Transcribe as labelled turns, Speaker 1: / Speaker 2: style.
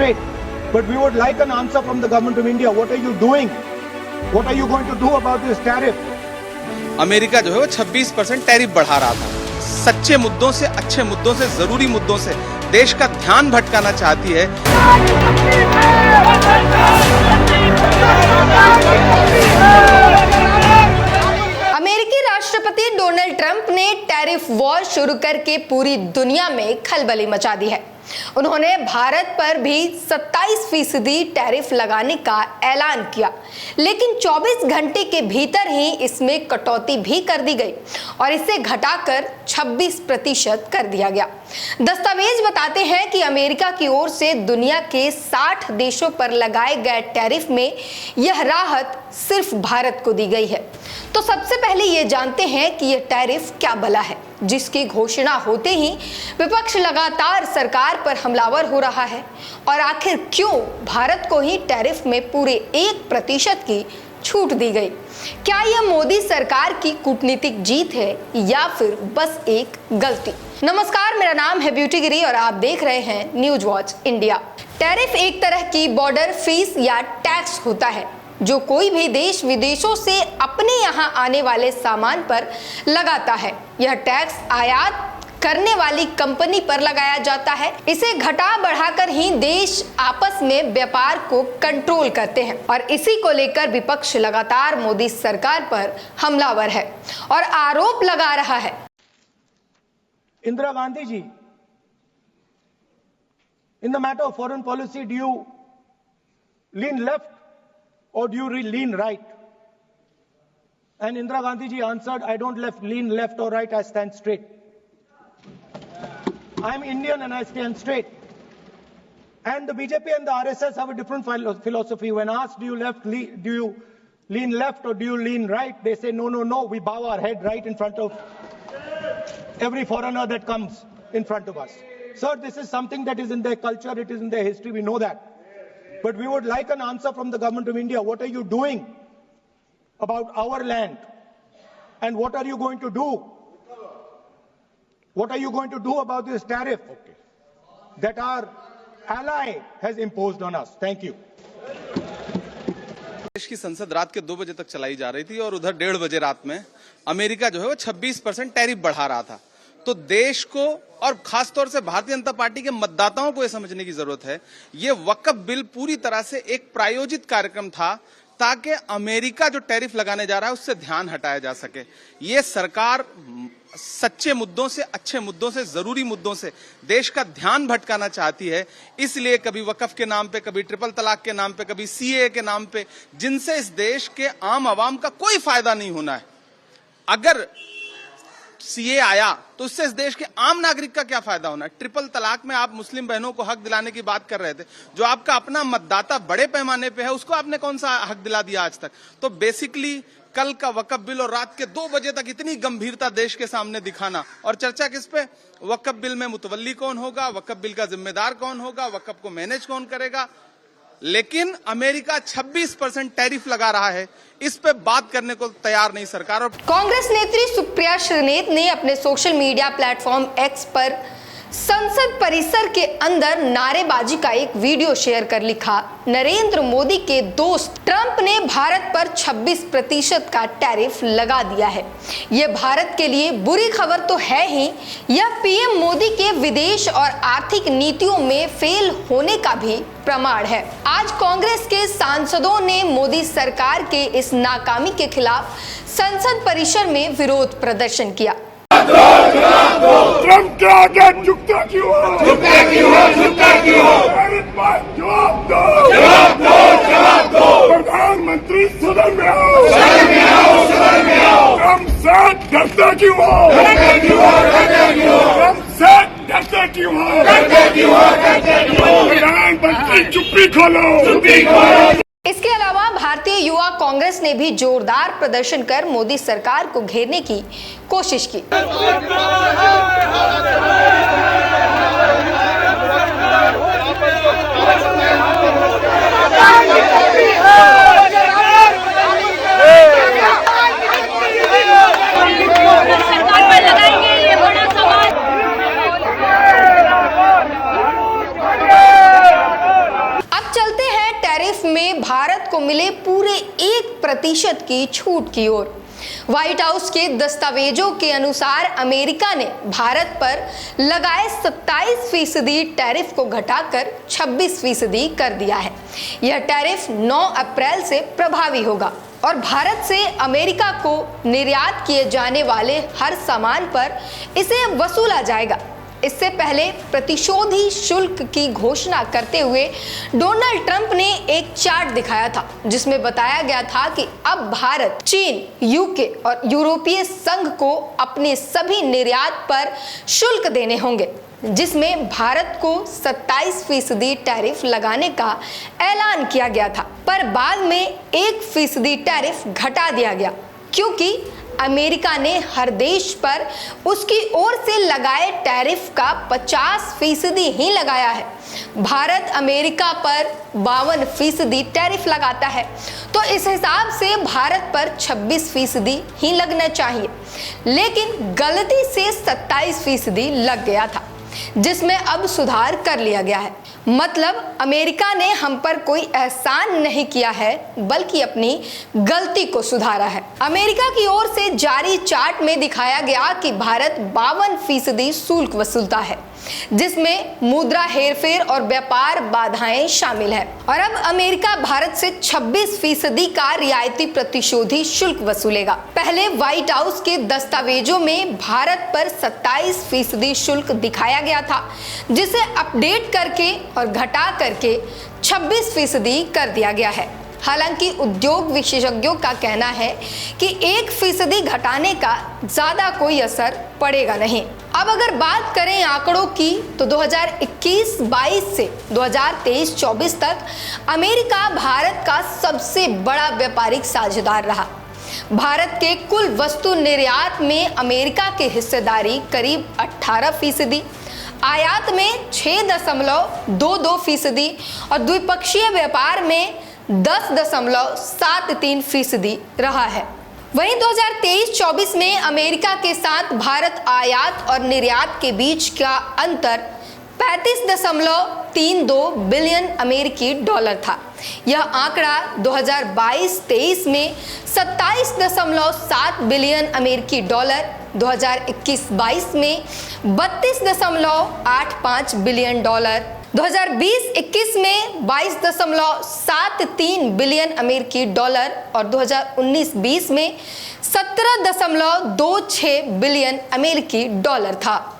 Speaker 1: straight. But we would like an answer from the government of India. What are you doing? What are you going to do about this tariff?
Speaker 2: America जो है वो 26% tariff बढ़ा रहा था। सच्चे मुद्दों से, अच्छे मुद्दों से, जरूरी मुद्दों से देश का ध्यान भटकाना चाहती है।
Speaker 3: अमेरिकी राष्ट्रपति डोनाल्ड ट्रंप ने टैरिफ वॉर शुरू करके पूरी दुनिया में खलबली मचा दी है। उन्होंने भारत पर भी 27% टैरिफ लगाने का ऐलान किया, लेकिन 24 घंटे के भीतर ही इसमें कटौती भी कर दी गई और इसे घटाकर 26% कर दिया गया। दस्तावेज बताते हैं कि अमेरिका की ओर से दुनिया के 60 देशों पर लगाए गए टैरिफ में यह राहत सिर्फ भारत को दी गई है। तो सबसे पहले ये जानते हैं कि यह टैरिफ क्या बला है, जिसकी घोषणा होते ही विपक्ष लगातार सरकार पर हमलावर हो रहा है, और आखिर क्यों भारत को ही टैरिफ में पूरे 1% की छूट दी गई। क्या यह मोदी सरकार की कूटनीतिक जीत है या फिर बस एक गलती। नमस्कार, मेरा नाम है ब्यूटी गिरी और आप देख रहे हैं न्यूज वॉच इंडिया। टैरिफ एक तरह की बॉर्डर फीस या टैक्स होता है जो कोई भी देश विदेशों से अपने यहाँ आने वाले सामान पर लगाता है। यह टैक्स आयात करने वाली कंपनी पर लगाया जाता है। इसे घटा बढ़ाकर ही देश आपस में व्यापार को कंट्रोल करते हैं और इसी को लेकर विपक्ष लगातार मोदी सरकार पर हमलावर है और आरोप लगा रहा है।
Speaker 1: Indira Gandhi ji, in the matter of foreign policy, do you lean left or do you lean right? And Indira Gandhi ji answered, I don't lean left or right, I stand straight. I'm Indian and I stand straight. And the BJP and the RSS have a different philosophy. When asked, do you lean left or do you lean right? They say, no, we bow our head right in front of every foreigner that comes in front of us. Sir, this is something that is in their culture, it is in their history, we know that. But we would like an answer from the government of India. What are you doing about our land? And what are you going to do? What are you going to do about this tariff that our ally has imposed on us? Thank you.
Speaker 2: देश की संसद रात के 2 बजे तक चलाई जा रही थी और उधर 1:30 बजे रात में अमेरिका जो है वो 26% टैरिफ बढ़ा रहा था। तो देश को और खासतौर से भारतीय जनता पार्टी के मतदाताओं को यह समझने की जरूरत है, ये वक्फ बिल पूरी तरह से एक प्रायोजित कार्यक्रम था ताकि अमेरिका जो टैरिफ लगाने जा रहा है उससे ध्यान हटाया जा सके। ये सरकार सच्चे मुद्दों से, अच्छे मुद्दों से, जरूरी मुद्दों से देश का ध्यान भटकाना चाहती है। इसलिए कभी वक्फ के नाम पे, कभी ट्रिपल तलाक के नाम पे, कभी सीए के नाम पे, जिनसे इस देश के आम आवाम का कोई फायदा नहीं होना है। अगर सीए आया तो उससे इस देश के आम नागरिक का क्या फायदा होना है। ट्रिपल तलाक में आप मुस्लिम बहनों को हक दिलाने की बात कर रहे थे, जो आपका अपना मतदाता बड़े पैमाने पे है, उसको आपने कौन सा हक दिला दिया आज तक। तो बेसिकली कल का वक्फ बिल और रात के 2 बजे तक इतनी गंभीरता देश के सामने दिखाना और चर्चा किस पे, वक्फ बिल में मुतवल्ली कौन होगा, वक्फ बिल का जिम्मेदार कौन होगा, वक्फ को मैनेज कौन करेगा। लेकिन अमेरिका 26% टैरिफ लगा रहा है, इस पे बात करने को तैयार नहीं सरकार। और
Speaker 3: कांग्रेस नेत्री सुप्रिया श्रीनेत ने अपने सोशल मीडिया प्लेटफॉर्म एक्स पर संसद परिसर के अंदर नारेबाजी का एक वीडियो शेयर कर लिखा, नरेंद्र मोदी के दोस्त ट्रंप ने भारत पर 26% का टैरिफ लगा दिया है। यह भारत के लिए बुरी खबर तो है ही, यह पीएम मोदी के विदेश और आर्थिक नीतियों में फेल होने का भी प्रमाण है। आज कांग्रेस के सांसदों ने मोदी सरकार के इस नाकामी के खिलाफ संसद परिसर में विरोध प्रदर्शन किया।
Speaker 4: ट्रंप के आगे झुकता क्यों हो? जवाब दो। प्रधानमंत्री सदन में आओ। ट्रंप से डरते क्यों हो? ट्रंप से डरते क्यों हो? प्रधानमंत्री चुप्पी खोलो।
Speaker 3: इसके अलावा भारतीय युवा कांग्रेस ने भी जोरदार प्रदर्शन कर मोदी सरकार को घेरने की कोशिश की। में भारत को मिले पूरे 1% की छूट की ओर। व्हाइट हाउस के दस्तावेजों के अनुसार अमेरिका ने भारत पर लगाए 27% टैरिफ को घटाकर 26% कर दिया है। यह टैरिफ 9 अप्रैल से प्रभावी होगा और भारत से अमेरिका को निर्यात किए जाने वाले हर सामान पर इसे वसूला जाएगा। इससे पहले प्रतिशोधी शुल्क की घोषणा करते हुए डोनाल्ड ट्रंप ने एक चार्ट दिखाया था जिसमें बताया गया था कि अब भारत, चीन, यूके और यूरोपीय संघ को अपने सभी निर्यात पर शुल्क देने होंगे, जिसमें भारत को 27% टैरिफ लगाने का ऐलान किया गया था। पर बाद में 1% टैरिफ घटा दिया गया क्योंकि अमेरिका ने हर देश पर उसकी ओर से लगाए टैरिफ का 50% ही लगाया है। भारत अमेरिका पर 52% टैरिफ लगाता है, तो इस हिसाब से भारत पर 26% ही लगना चाहिए, लेकिन गलती से 27% लग गया था, जिसमें अब सुधार कर लिया गया है। मतलब अमेरिका ने हम पर कोई एहसान नहीं किया है, बल्कि अपनी गलती को सुधारा है। अमेरिका की ओर से जारी चार्ट में दिखाया गया कि भारत 52% शुल्क वसूलता है, जिसमें मुद्रा हेरफेर और व्यापार बाधाएं शामिल है। और अब अमेरिका भारत से 26% का रियायती प्रतिशोधी शुल्क वसूलेगा। पहले व्हाइट हाउस के दस्तावेजों में भारत पर 27% शुल्क दिखाया गया था, जिसे अपडेट करके और घटा करके 26% कर दिया गया है। हालांकि उद्योग विशेषज्ञों का कहना है कि 1% घटाने का ज्यादा कोई असर पड़ेगा नहीं। अब अगर बात करें आंकड़ों की, तो 2021-22 से 2023-24 तक अमेरिका भारत का सबसे बड़ा व्यापारिक साझेदार रहा। भारत के कुल वस्तु निर्यात में अमेरिका की हिस्सेदारी करीब 18%, आयात में 6.22% और द्विपक्षीय व्यापार में 10.73% रहा है। वहीं 2023-24 में अमेरिका के साथ भारत आयात और निर्यात के बीच का अंतर 35.32 बिलियन अमेरिकी डॉलर था। यह आंकड़ा 2022-23 में 27.7 बिलियन अमेरिकी डॉलर, 2021-22 में 32.85 बिलियन डॉलर, 2020-21 में 22.73 बिलियन अमेरिकी डॉलर और 2019-20 में 17.26 बिलियन अमेरिकी डॉलर था।